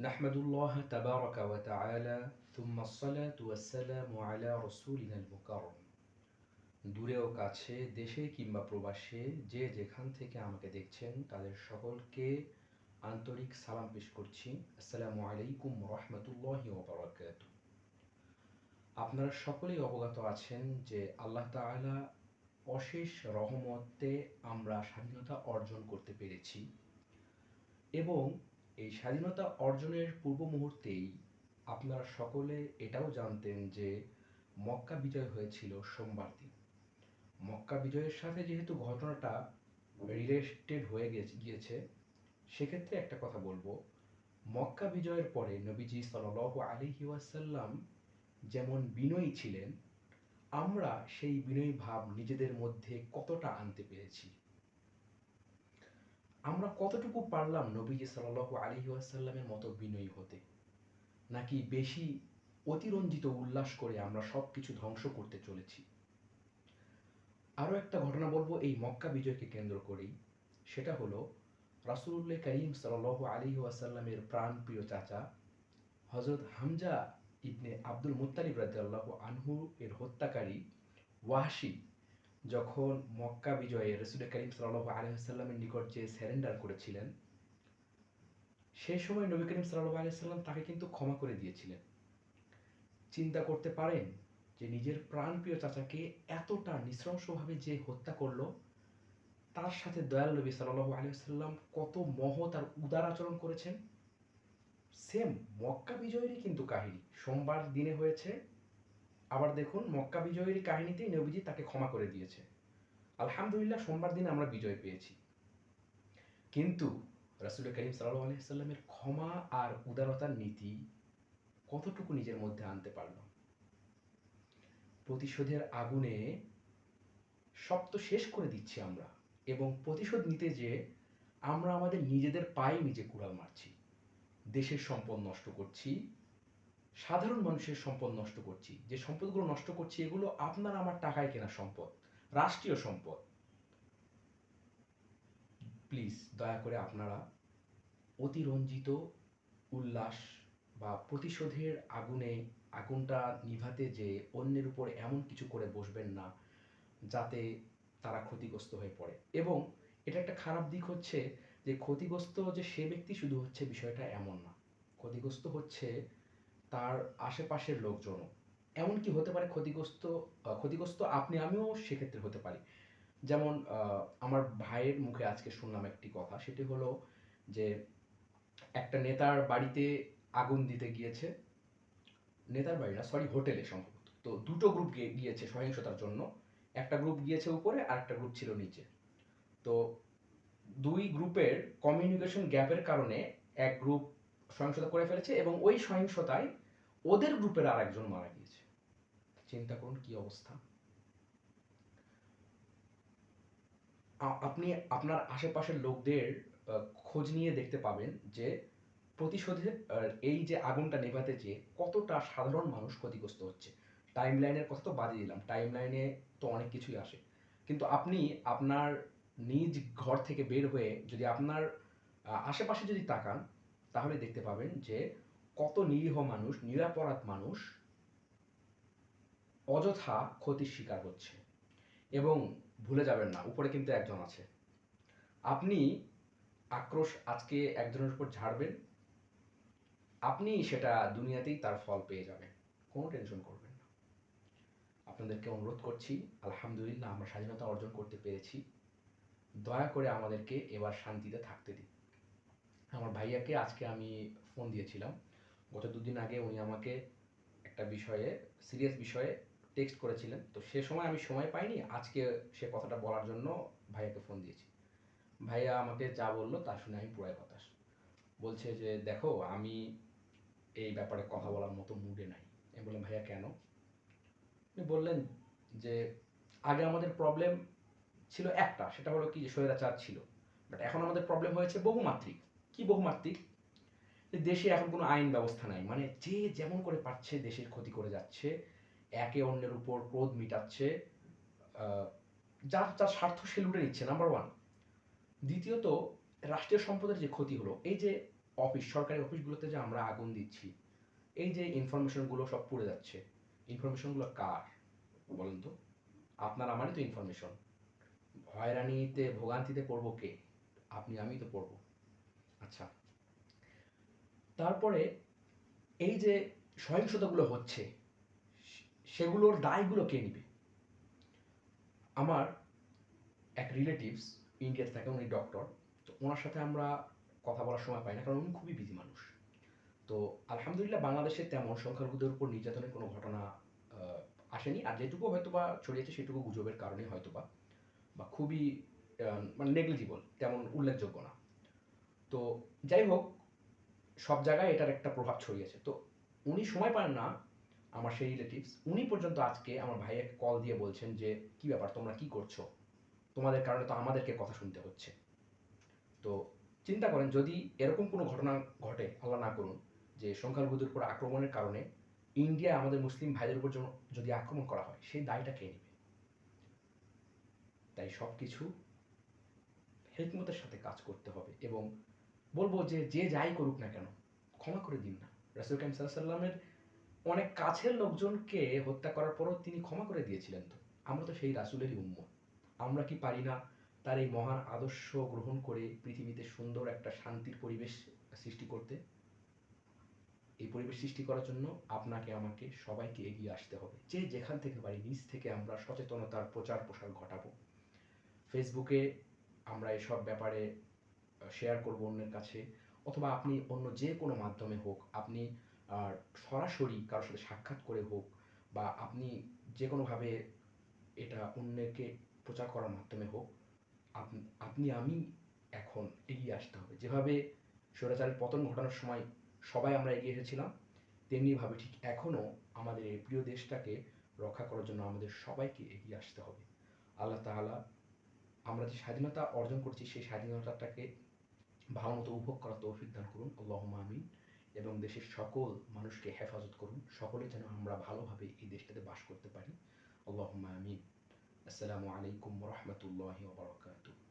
নাহমাদুল্লাহ তাবারাকা ওয়া তাআলা থুম্মা আসসালাতু ওয়াসসালামু আলা রাসূলিনাল মুকাররম। দূরে ও কাছে, দেশে কিংবা প্রবাসে যে যেখান থেকে আমাকে দেখছেন তাদের সকলকে আন্তরিক সালাম পেশ করছি। আসসালামু আলাইকুম রাহমাতুল্লাহি ওয়া বারাকাতুহু। আপনারা সকলেই অবগত আছেন যে আল্লাহ তাআলা অশেষ রহমতে আমরা স্বাধীনতা অর্জন করতে পেরেছি এবং এই স্বাধীনতা অর্জনের পূর্ব মুহূর্তেই আপনারা সকলে এটাও জানতেন যে মক্কা বিজয় হয়েছিল সোমবার দিন। মক্কা বিজয়ের সাথে যেহেতু ঘটনাটা রিলেটেড হয়ে গিয়েছে, সেক্ষেত্রে একটা কথা বলবো, মক্কা বিজয়ের পরে নবীজি সাল্লাল্লাহু আলাইহি ওয়াসাল্লাম যেমন বিনয়ী ছিলেন, আমরা সেই বিনয়ী ভাব নিজেদের মধ্যে কতটা আনতে পেরেছি, আমরা কতটুকু পারলাম নবীজি সাল্লাল্লাহু আলাইহি ওয়াসাল্লামের মতো বিনয়ী হতে, নাকি বেশি অতিরঞ্জিত উল্লাস করে আমরা সব কিছু ধ্বংস করতে চলেছি। আরও একটা ঘটনা বলবো এই মক্কা বিজয়কে কেন্দ্র করেই, সেটা হলো রাসূলুল্লাহ করিম সাল্লাল্লাহু আলাইহি ওয়াসাল্লামের প্রাণপ্রিয় চাচা হযরত হামজা ইবনে আব্দুল মুত্তালিব রাদিয়াল্লাহু আনহু এর হত্যাকারী ওয়াহশী যখন মক্কা বিজয়ে রাসূল করিম সাল্লাল্লাহু আলাইহি ওয়াসাল্লামের নিকট যে সারেন্ডার করেছিলেন, সেই সময় নবী করিম সাল্লাল্লাহু আলাইহি ওয়াসাল্লাম তাকে কিন্তু ক্ষমা করে দিয়েছিলেন। চিন্তা করতে পারেন যে নিজের প্রাণপ্রিয় চাচাকে এতটা নৃশংসভাবে যে হত্যা করলো, তার সাথে দয়াল নবী সাল্লাল্লাহু আলাইহি ওয়াসাল্লাম কত মহৎ আর উদার আচরণ করেছেন। সেম মক্কা বিজয়েরই কিন্তু কাহিনী সোমবার দিনে হয়েছে। আবার দেখুন মক্কা বিজয়েরই কাহিনীতেই নবীজি তাকে ক্ষমা করে দিয়েছে। আলহামদুলিল্লাহ, সোমবার দিনে আমরা বিজয় পেয়েছি। কিন্তু রাসূল করিম সাল্লাল্লাহু আলাইহি ওয়াসাল্লামের ক্ষমা আর উদারতার নীতি কতটুকু নিজের মধ্যে আনতে পারলাম। প্রতিশোধের আগুনে সব তো শেষ করে দিচ্ছি আমরা, এবং প্রতিশোধ নিতে যেয়ে আমরা আমাদের নিজেদের পায়ে নিজে কুড়াল মারছি, দেশের সম্পদ নষ্ট করছি, সাধারণ মানুষের সম্পদ নষ্ট করছি। যে সম্পদগুলো নষ্ট করছি এগুলো আপনার আমার টাকায় কেনা সম্পদ, রাষ্ট্রীয় সম্পদ। প্লিজ দয়া করে আপনারা অতিরঞ্জিত উল্লাস বা প্রতিশোধের আগুনে আগুনটা নিভাতে যে অন্যের উপর এমন কিছু করে বসবেন না যাতে তারা ক্ষতিগ্রস্ত হয়ে পড়ে। এবং এটা একটা খারাপ দিক হচ্ছে যে ক্ষতিগ্রস্ত যে সে ব্যক্তি শুধু হচ্ছে, বিষয়টা এমন না। ক্ষতিগ্রস্ত হচ্ছে তার আশেপাশের লোকজনও। এমনকি হতে পারে ক্ষতিগ্রস্ত আপনি আমিও সেক্ষেত্রে হতে পারি। যেমন আমার ভাইয়ের মুখে আজকে শুনলাম একটি কথা, সেটি হলো যে একটা নেতার বাড়িতে আগুন দিতে গিয়েছে, নেতার বাড়ি না সরি হোটেলে সম্ভবত। তো দুটো গ্রুপ গিয়েছে সহিংসতার জন্য, একটা গ্রুপ গিয়েছে উপরে আর একটা গ্রুপ ছিল নিচে। তো দুই গ্রুপের কমিউনিকেশন গ্যাপের কারণে এক গ্রুপ সহিংসতা করে ফেলেছে এবং ওই সহিংসতায় ওদের গ্রুপের আর একজন মারা গিয়েছে। চিন্তা করুন কি অবস্থা। আপনি আপনার আশেপাশের লোকদের খোঁজ নিয়ে দেখতে পাবেন যে প্রতিশোধে এই যে আগুনটা নেভাতে যেয়ে কতটা সাধারণ মানুষ ক্ষতিগ্রস্ত হচ্ছে। টাইম লাইনের কথা তো বাদই দিলাম, টাইম লাইনে তো অনেক কিছুই আসে, কিন্তু আপনি আপনার নিজ ঘর থেকে বের হয়ে যদি আপনার আশেপাশে যদি তাকান, তাহলে দেখতে পাবেন যে কত নিরীহ মানুষ, নিরপরাধ মানুষ অযথা ক্ষতির শিকার হচ্ছে। এবং ভুলে যাবেন না, উপরে কিন্তু একজন আছে। আপনি আক্রোশ আজকে একজনের উপর ঝাড়বেন, আপনি সেটা দুনিয়াতেই তার ফল পেয়ে যাবেন, কোনো টেনশন করবেন না। আপনাদেরকে অনুরোধ করছি, আলহামদুলিল্লাহ আমরা স্বাধীনতা অর্জন করতে পেরেছি, দয়া করে আমাদেরকে এবার শান্তিতে থাকতে দিন। আমার ভাইয়াকে আজকে আমি ফোন দিয়েছিলাম, গত দুদিন আগে উনি আমাকে একটা বিষয়ে, সিরিয়াস বিষয়ে টেক্সট করেছিলেন। তো সে সময় আমি সময় পাইনি, আজকে সে কথাটা বলার জন্য ভাইয়াকে ফোন দিয়েছি। ভাইয়া আমাকে যা বললো তা শুনে আমি পুরাই হতাশ। বলছে যে দেখো, আমি এই ব্যাপারে কথা বলার মতো মুডে নাই। আমি বললাম ভাইয়া কেন? উনি বললেন যে আগে আমাদের প্রবলেম ছিল একটা, সেটা হলো কি যে স্বৈরাচার ছিল, বাট এখন আমাদের প্রবলেম হয়েছে বহুমাত্রিক। কি বহুমাত্রিক? যে দেশে এখন কোনো আইন ব্যবস্থা নাই, মানে যে যেমন করে পাচ্ছে দেশের ক্ষতি করে যাচ্ছে, একে অন্যের উপর ক্রোধ মিটাচ্ছে, যার যার স্বার্থ সে লুটে নিচ্ছে, নাম্বার ওয়ান। দ্বিতীয়ত, রাষ্ট্রীয় সম্পদের যে ক্ষতি হলো, এই যে সরকারি অফিসগুলোতে যে আমরা আগুন দিচ্ছি, এই যে ইনফরমেশনগুলো সব পুড়ে যাচ্ছে, ইনফরমেশনগুলো কার বলেন তো? আপনার আমারই তো ইনফরমেশন। হয়রানিতে ভোগান্তিতে পড়বো কে? আপনি আমি তো পড়বো। আচ্ছা, তারপরে এই যে সহিংসতাগুলো হচ্ছে, সেগুলোর দায়গুলো কে নিবে? আমার এক রিলেটিভস ইন্ডিয়াতে থাকে, উনি ডক্টর। তো ওনার সাথে আমরা কথা বলার সময় পাই না, কারণ উনি খুবই বিজি মানুষ। তো আলহামদুলিল্লাহ বাংলাদেশে তেমন সংখ্যালঘুদের উপর নির্যাতনের কোনো ঘটনা আসেনি, আর যেটুকু হয়তোবা ছড়িয়েছে সেটুকু গুজবের কারণে হয়তোবা, বা খুবই মানে নেগলিজিবল, তেমন উল্লেখযোগ্য না। তো যাই হোক, সব জায়গায় এটার একটা প্রভাব ছড়িয়েছে। তো উনি সময় পান না, আমার সেই রিলেটিভস, উনি পর্যন্ত আজকে আমার ভাইয়াকে কল দিয়ে বলছেন যে কি ব্যাপার, তোমরা কি করছো, তোমাদের কারণে তো আমাদেরকে কথা শুনতে হচ্ছে। তো চিন্তা করেন, যদি এরকম কোনো ঘটনা ঘটে, আল্লাহ না করুন, যে সংখ্যালঘুদের উপর আক্রমণের কারণে ইন্ডিয়ায় আমাদের মুসলিম ভাইদের উপর যদি আক্রমণ করা হয়, সেই দায়টা কে নেবে? তাই সব কিছু হিকমতের সাথে কাজ করতে হবে, এবং বলবো যে যে যাই করুক না কেন, ক্ষমা করে দিন না। রাসূল কারীম সাল্লাল্লাহু আলাইহি ওয়াসাল্লামের অনেক কাছের লোকজনকে হত্যা করার পরও তিনি ক্ষমা করে দিয়েছিলেন। তো আমরা তো সেই রাসূলেরই উম্মত। আমরা কি পারি না তার এই মহান আদর্শ গ্রহণ করে পৃথিবীতে সুন্দর একটা শান্তির পরিবেশ সৃষ্টি করতে? এই পরিবেশ সৃষ্টি করার জন্য আপনাকে আমাকে সবাইকে এগিয়ে আসতে হবে। যে যেখান থেকে পারি নিজ থেকে আমরা সচেতনতার প্রচার প্রসার ঘটাবো। ফেসবুকে আমরা এসব ব্যাপারে শেয়ার করব অন্যের কাছে, অথবা আপনি অন্য যে কোনো মাধ্যমে হোক, আপনি সরাসরি কারোর সাথে সাক্ষাৎ করে হোক, বা আপনি যে কোনোভাবে এটা অন্যকে প্রচার করার মাধ্যমে হোক, আপনি আমি এখন এগিয়ে আসতে হবে। যেভাবে স্বৈরাচারের পতন ঘটানোর সময় সবাই আমরা এগিয়ে এসেছিলাম, তেমনিভাবে ঠিক এখনও আমাদের এই প্রিয় দেশটাকে রক্ষা করার জন্য আমাদের সবাইকে এগিয়ে আসতে হবে। আল্লাহ তাআলা আমরা যে স্বাধীনতা অর্জন করছি, সেই স্বাধীনতাটাকে ভালোমতো উপভোগ করার তৌফিক দান করুন, আল্লাহুম্মা আমিন। এবং দেশের সকল মানুষকে হেফাজত করুন, সকলে যেন আমরা ভালোভাবে এই দেশটাতে বাস করতে পারি, আল্লাহুম্মা আমিন। আসসালামু আলাইকুম ওয়া রাহমাতুল্লাহি ওয়া বারাকাতুহু।